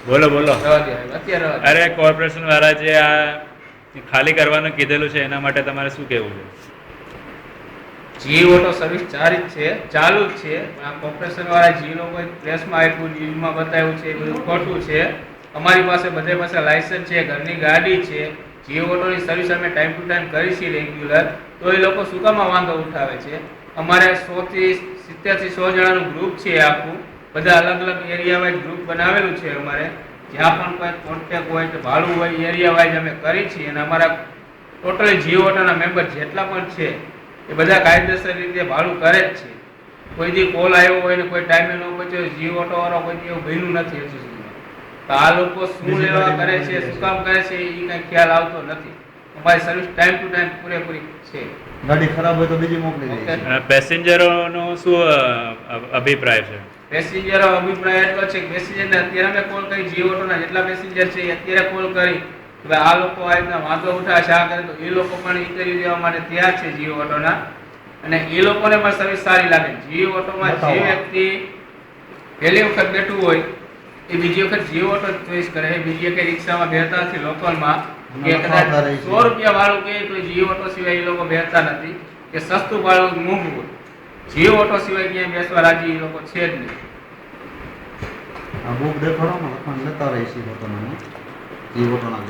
બોલો બોલો. અરે કોર્પોરેશન વાળા જે આ ખાલી કરવાનું કીધેલું છે એના માટે તમારે શું કહેવું છે? જી ઓટો સર્વિસ ચાલુ જ છે. આ કોર્પોરેશન વાળા જી લોકો પ્રેસમાં આપ્યું, ન્યૂઝમાં બતાવ્યું છે, એ બધું ખોટું છે. અમારી પાસે બધે પાસે લાયસન્સ છે, ઘરની ગાડી છે. જી ઓટોની સર્વિસ અમે ટાઈમ ટુ ટાઈમ કરી છીએ રેગ્યુલર. તો એ લોકો શું કામ વાંધો ઉઠાવે છે? અમારે 100 થી 70 થી 100 જણાનું ગ્રુપ છે આખું. બધા અલગ અલગ એરિયા વાઇઝ ગ્રુપ બનાવેલું છે અમારે. જ્યાં પણ કોઈ કોન્ટેક્ટ હોય કે ભાડું હોય એરિયા વાઇઝ અમે કરી છીએ. અને અમારા ટોટલી જી ઓટોના મેમ્બર જેટલા પણ છે એ બધા કાયદેસર રીતે ભાડું કરે જ છે. કોઈ દી કોલ આવ્યો હોય ને કોઈ ટાઈમે ન પહોંચ્યો, જી ઓટો વાળો કોઈ દી એવું બન્યું નથી હજુ સુધી. તો આ લોકો શું લેવા કરે છે, શું કામ કરે છે એ કઈ ખ્યાલ આવતો નથી. અમારી સર્વિસ ટાઈમ ટુ ટાઈમ પૂરેપૂરી છે. ગાડી ખરાબ હોય તો બીજી મોકલી દઈએ. પેસેન્જરોનો શું અભિપ્રાય છે? પેસેન્જરો અભિપ્રાય એટલો છે કે પેસેન્જરને અત્યારે અમે કોલ કરી, જી ઓટોના જેટલા પેસેન્જર છે એ અત્યારે કોલ કરી કે આ લોકો આ રીતના વાંધો ઉઠાવે શા કરે, તો એ લોકો પણ ઇન્ટરવ્યુ દેવા માટે તૈયાર છે જી ઓટોના. અને એ લોકોને પણ સર્વિસ સારી લાગે. જી ઓટોમાં જે વ્યક્તિ પહેલી વખત બેઠું હોય એ બીજી વખત જી ઓટો ચોઈસ કરે. બીજી કઈ રિક્ષામાં બેઠતા નથી લોકલમાં, કે કદાચ 100 રૂપિયા ભાડું કહે તો જી ઓટો સિવાય એ લોકો બેઠતા નથી. કે સસ્તું ભાડું મોંઘું હોય, જી ઓટો સિવાય ક્યાંય બેસવા રાજી એ લોકો છે જ નહીં. આ બુક દેખાડો ને લખણ લેતા રહી છે પોતાના જી ઓટોના